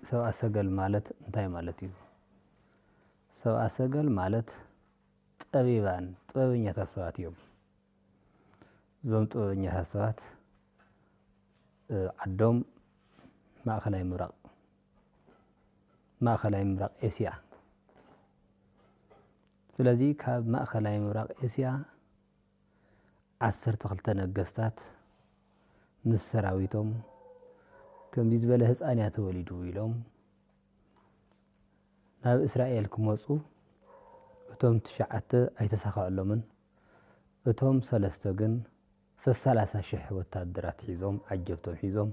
ሰብአ ሰገል ማለት እንታይ ማለት እዩ? ሰብአ ሰገል ማለት ጠቢባን ጥበበኛታት ሰባት እዮም። እዞም ጥበበኛታት ሰባት ዓዶም ማእኸላይ ምብራቕ ኤስያ። ስለዚ ካብ ማእኸላይ ምብራቕ ኤስያ 12 ነገስታት ምስ ሰራዊቶም ከምዚ ዝበለ ህፃን እያ ተወሊዱ ኢሎም ናብ እስራኤል ክመፁ እቶም 9 ኣይተሳካዐሎምን። እቶም 3 ግን 30,000 ወታደራት ሒዞም ዓጀብቶም ሒዞም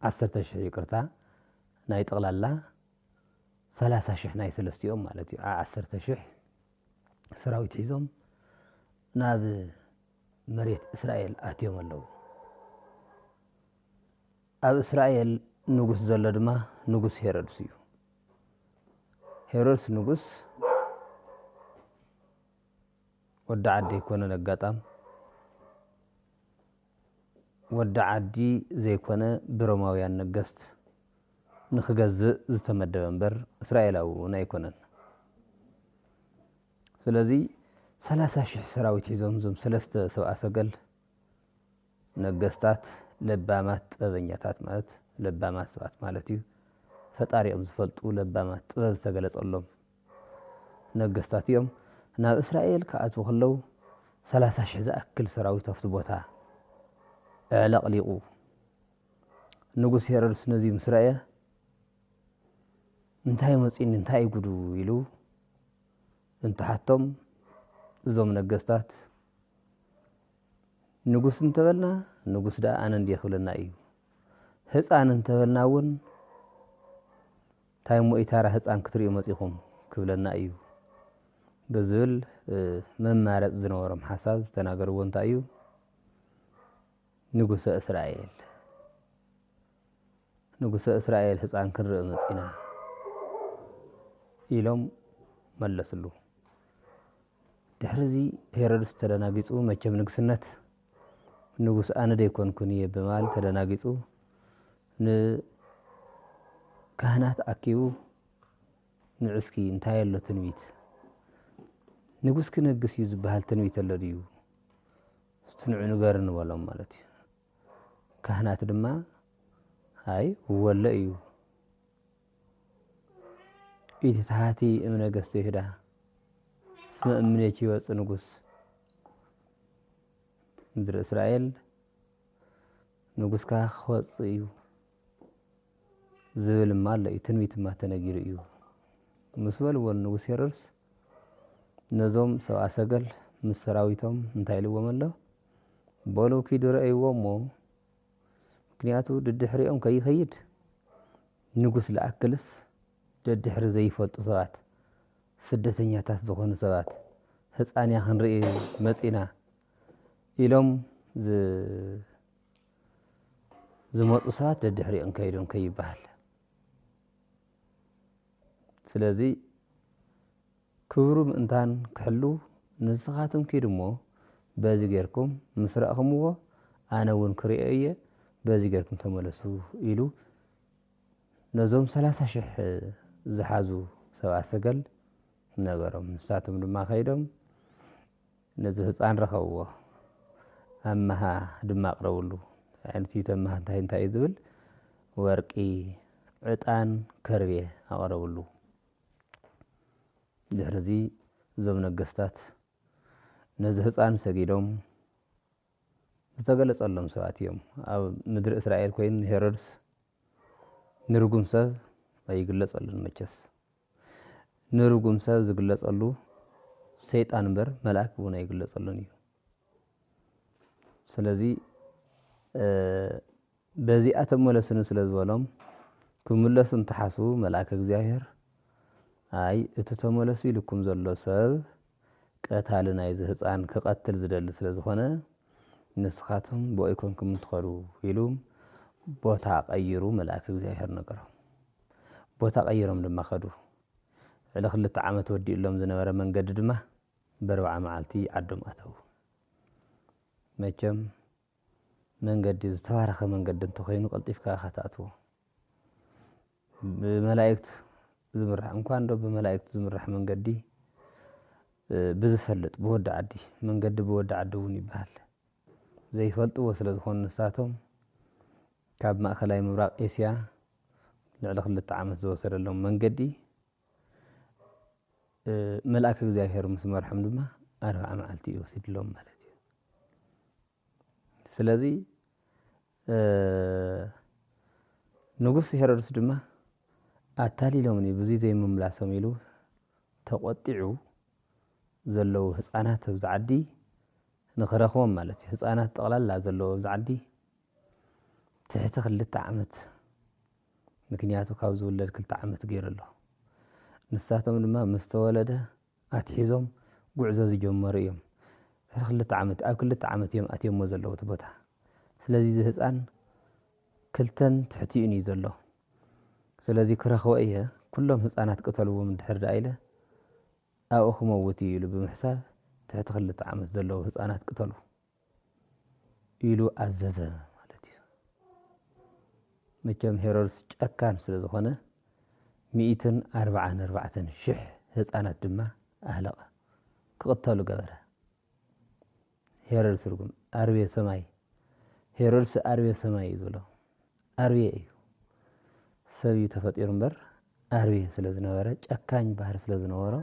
10,000 ይቅርታ ናይ ጠቕላላ 30,000 ናይ ሰለስቲኦም ማለት እዩ 10,000 ሰራዊት ሒዞም ናብ መሬት እስራኤል ኣትዮም ኣለዉ። ኣብ እስራኤል ንጉስ ዘሎ ድማ ንጉስ ሄሮድስ እዩ። ሄሮድስ ንጉስ ወዲ ዓዲ ኣይኮነን። ኣጋጣም ወዲ ዓዲ ዘይኮነ ብሮማውያን ነገስት ንክገዝእ ዝተመደበ እምበር እስራኤላዊ እውን ኣይኮነን። ስለዚ 30,000 ሰራዊት ሒዞም እዞም 3 ሰብአ ሰገል ነገስታት ለባማት ጥበበኛታት ማለት ለባማት ሰባት ማለት እዩ። ፈጣሪኦም ዝፈልጡ ለባማት ጥበብ ዝተገለፀሎም ነገስታት እዮም። ናብ እስራኤል ክኣትዉ ከለዉ 30,000 ዝኣክል ሰራዊት ኣብቲ ቦታ ኣዕለቕሊቑ ንጉስ ሄሮድስ ነዚ ምስ ረአየ እንታይ መፂኒ እንታይ ጉዱ ኢሉ እንትሓቶም እዞም ነገስታት ንጉስ እንተበልና ንጉስ ዳ ኣነ እንድየ ክብለና እዩ፣ ህፃን እንተበልና እውን እንታይ ሞኢ ታራ ህፃን ክትሪኡ መፂኹም ክብለና እዩ ብዝብል መማረፂ ዝነበሮም ሓሳብ ዝተናገርዎ እንታይ እዩ? ንጉሰ እስራኤል ህፃን ክንርኢ መፂና ኢሎም መለስሉ። ድሕሪዚ ሄሮድስ ተደናጊፁ መቸም ንግስነት ንጉስ ኣነ ደይኮንኩን እየ ብምባል ተደናጊፁ ንካህናት ኣኪቡ ንዑስኪ እንታይ ኣሎ ትንቢት ንጉስ ክነግስ እዩ ዝበሃል ትንቢት ኣሎ ድዩ ንዑ ንገር ንበሎም ማለት እዩ። ካህናት ድማ ኣይ እወለ እዩ ኢቲ ታሃቲ እምነገስተ ይሁዳ እስመ እምኔኪ ይወፅእ ንጉስ ምድሪ እስራኤል ንጉስካ ክወፅእ እዩ ዝብል እማ ኣሎ እዩ ትንቢት እማ ተነጊሩ እዩ ምስ በልዎን ንጉስ ሄሮድስ ነዞም ሰብአ ሰገል ምስ ሰራዊቶም እንታይ ኢልዎም ኣሎ? በሉ ኪዱ ረአይዎ እሞ ምክንያቱ ድድሕሪኦም ከይኸይድ ንጉስ ዝኣክልስ ደድሕሪ ዘይፈልጡ ሰባት ስደተኛታት ዝኾኑ ሰባት ህፃን እያ ክንርኢ መፂና ኢሎም ዝመፁ ሰባት ደድሕሪኦም ከይዶም ከይበሃል። ስለዚ ክብሩ ምእንታን ክሕሉ ንስኻትኩም ኪዱ እሞ በዚ ጌርኩም ምስ ረእኹምዎ ኣነ እውን ክሪኦ እየ በዚ ጌርኩም ተመለሱ ኢሉ ነዞም 30,000 ዝሓዙ ሰብአ ሰገል ነበሮም። ንሳቶም ድማ ከይዶም ነዚ ህፃን ረኸብዎ ኣመሃ ድማ ኣቕረብሉ ዓይነት ተመሃ እንታይ እዩ ዝብል ወርቂ፣ ዕጣን፣ ከርቤ ኣቕረብሉ። ድሕሪዚ እዞም ነገስታት ነዚ ህፃን ሰጊዶም ዝተገለፀሎም ሰባት እዮም። ኣብ ምድሪ እስራኤል ኮይኑ ሄሮድስ ንርጉም ሰብ ኣይግለፀሉን መቸስ ንርጉም ሰብ ዝግለፀሉ ሰይጣን እምበር መልኣክ እውን ኣይግለፀሉን እዩ። ስለዚ በዚኣ ተመለስኒ ስለ ዝበሎም ክምለሱ እንትሓስቡ መልኣክ እግዚኣብሔር ኣይ እቲ ተመለሱ ኢልኩም ዘሎ ሰብ ቀታሊ ናይዚ ህፃን ክቐትል ዝደሊ ስለ ዝኾነ ንስኻቶም ብኡ ኣይኮንኩም እንትኸዱ ኢሉ ቦታ ቀይሩ መልኣክ እግዚኣብሔር ነገሮም። ቦታ ቀይሮም ድማ ኸዱ። ዕለ 2 ዓመት ወዲኡሎም ዝነበረ መንገዲ ድማ በ40 መዓልቲ ዓዶም ኣተዉ። መቸም መንገዲ ዝተባረኸ መንገዲ እንተኮይኑ ቀልጢፍካ ኢኻ ትኣትዎ بملائكة زمرح እንኳን ዶ بملائكة زمرح መንገዲ ብዝፈልጥ ብወዲ ዓዲ መንገዲ ብወዲ ዓዲ እውን ይበሃል ዘይፈልጥዎ ስለ ዝኾኑ ንሳቶም ካብ ማእከላይ ምብራቅ ኤስያ ልዕሊ 2 ዓመት ዝወሰደሎም መንገዲ መልአክ እግዚአብሔር ምስ መርሐም ድማ 40 መዓልቲ ይወስድሎም ማለት እዩ ስለዚ ንጉስ ሄሮድስ ድማ ኣታሊሎምኒ ብዙይ ዘይምምላሶም ኢሉ ተቆጢዑ ዘለው ህፃናት ኣብ ዝዓዲ ንኽረኽቦም ማለት እዩ ህፃናት ጠቕላላ ዘለው ኣብ ዝዓዲ ትሕቲ 2 ዓመት ምክንያቱ ካብ ዝውለድ 2 ዓመት ገይሩ ኣሎ ንሳቶም ድማ ምስ ተወለደ ኣትሒዞም ጉዕዞ ዝጀመሩ እዮም 2 ዓመት ኣብ 2 ዓመት እዮም ኣትየሞ ዘለው እቲ ቦታ ስለዚ እዚ ህፃን ክልተን ትሕቲኡን እዩ ዘሎ ስለዚ ክረኽቦ እየ ኩሎም ህፃናት ቅተልዎም እንድሕር ዳ ኢለ ኣብኡ ክመውት እዩ ኢሉ ብምሕሳብ ትሕቲ 2 ዓመት ዘለው ህፃናት ቅተሉ ኢሉ ኣዘዘ ማለት እዩ መቸም ሄሮድስ ጨካን ስለ ዝኾነ 144,000 ህፃናት ድማ ኣህለቐ ክቅተሉ ገበረ ሄሮድስ ርጉም ኣርቤ ሰማይ ሄሮድስ ኣርቤ ሰማይ እዩ ዝብሎ ኣርቤ እዩ ሰብ እዩ ተፈጢሩ እምበር ኣርቤ ስለ ዝነበረ ጨካኝ ባህሪ ስለ ዝነበሮ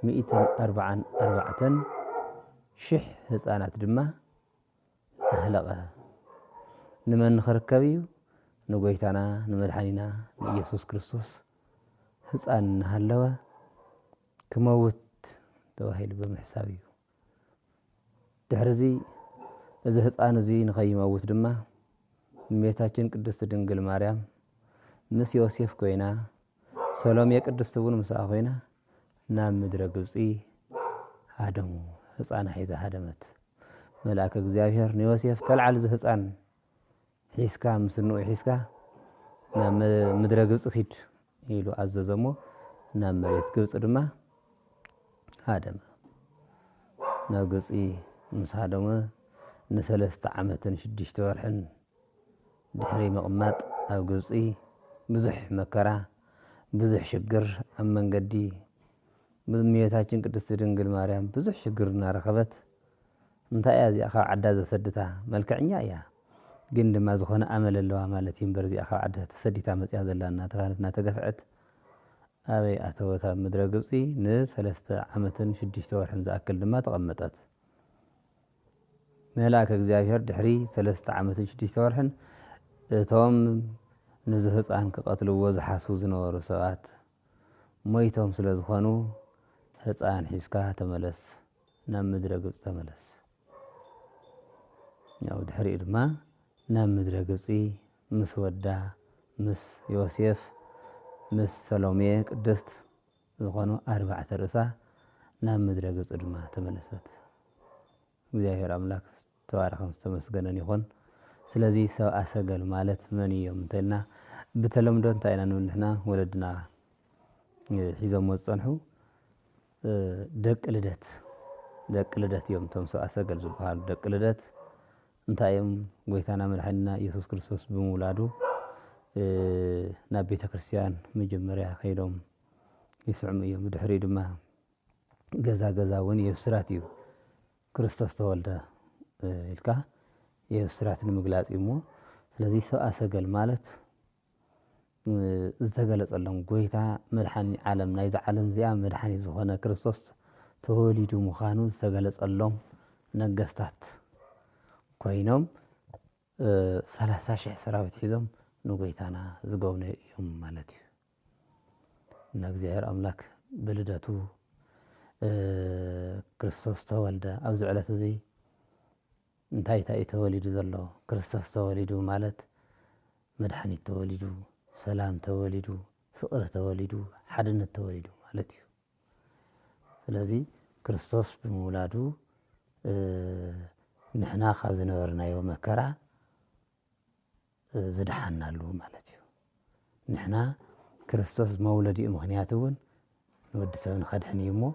144,000 ህፃናት ድማ ኣህለቐ ንመን ንኽርከብ እዩ ንጎይታና ንመድሓኒና ንኢየሱስ ክርስቶስ ህፃን እናሃለወ ክመውት ተባሂሉ ብምሕሳብ እዩ ድሕሪዚ እዚ ህፃን እዚ ንኸይመውት ድማ እመቤታችን ቅድስት ድንግል ማርያም ምስ ዮሴፍ ኮይና ሰሎሜ ቅድስት እውን ምስኣ ኮይና ናብ ምድረ ግብፂ ሃደሙ ህፃን ሒዛ ሃደመት መልአክ እግዚአብሔር ንዮሴፍ ተልዓል እዚ ህፃን ሒዝካ ምስ ንኡ ሒዝካ ናብ ምድረ ግብፂ ሂድ ኢሉ ኣዘዘሞ ናብ መሬት ግብፂ ድማ ሃደመ ናብ ግብፂ ምስ ሃደመ ን3 ዓመትን 6 ወርሕን ድሕሪ ምቕማጥ ኣብ ግብፂ ብዙሕ መከራ ብዙሕ ሽግር ኣብ መንገዲ እመቤታችን ቅድስት ድንግል ማርያም ብዙሕ ሽግር እናረኸበት እንታይ እያ እዚኣ ካብ ዓዳ ዘሰድታ መልክዕኛ እያ ግን ድማ ዝኾነ ኣመል ኣለዋ ማለት እዩ እምበር እዚኣ ካብ ዓዳ ተሰዲታ መፅያ ዘላ እናተባህለት እናተገፍዐት ኣበይ ኣተወት ኣብ ምድረ ግብፂ ን3 ዓመትን 6 ወርሕን ዝኣክል ድማ ተቐመጠት መልአክ እግዚአብሔር ድሕሪ 3 ዓመትን 6 ወርሕን እቶም ነዚ ህፃን ክቐትልዎ ዝሓስቡ ዝነበሩ ሰባት ሞይቶም ስለ ዝኾኑ ህፃን ሒዝካ ተመለስ ናብ ምድረ ግብፂ ተመለስ ያው ድሕሪኡ ድማ ናብ ምድረ ግብፂ ምስ ወዳ ምስ ዮሴፍ ምስ ሰሎሜ ቅድስት ዝኾኑ 4 ርእሳ ናብ ምድረ ግብፂ ድማ ተመለሰት እግዚአብሔር ኣምላክ ተባረኸን ዝተመስገነን ይኹን ስለዚ ሰብአ ሰገል ማለት መን እዮም እንተልና ብተለምዶ እንታይ ኢና ንብል ንሕና ወለድና ሒዞሞ ዝፀንሑ ደቂ ልደት እዮም እቶም ሰብአ ሰገል ዝበሃሉ ደቂ ልደት እንታይ እዮም ጎይታና መድሓኒና ኢየሱስ ክርስቶስ ብምውላዱ ናብ ቤተ ክርስቲያን መጀመርያ ከይዶም ይስዕሙ እዮም ድሕሪኡ ድማ ገዛ ገዛ እውን የብስራት እዩ ክርስቶስ ተወልደ ኢልካ የብስራት ንምግላፅ እዩ እሞ ስለዚ ሰብአ ሰገል ማለት ዝተገለፀሎም ጎይታ መድሓኒ ዓለም ናይዚ ዓለም እዚኣ መድሓኒት ዝኾነ ክርስቶስ ተወሊዱ ምዃኑ ዝተገለፀሎም ነገስታት ኮይኖም 30,000 ሰራዊት ሒዞም ንጎይታና ዝጎብነዩ እዮም ማለት እዩ እና እግዚአብሔር ኣምላክ ብልደቱ ክርስቶስ ተወልደ ኣብዚ ዕለት እዚ እንታይ እዩ ተወሊዱ ዘሎ ክርስቶስ ተወሊዱ ማለት መድሓኒት ተወሊዱ ሰላም ተወሊዱ ፍቅሪ ተወሊዱ ሓድነት ተወሊዱ ማለት እዩ ስለዚ ክርስቶስ ብምውላዱ ንሕና ካብ ዝነበርናዮ መከራ ዝድሓናሉ ማለት እዩ ንሕና ክርስቶስ መውለዲኡ ምክንያት እውን ንወዲ ሰብ ንኸድሕን እዩ እሞ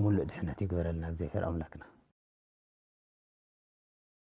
ሙሉእ ድሕነት ይግበረልና እግዚአብሔር ኣምላክና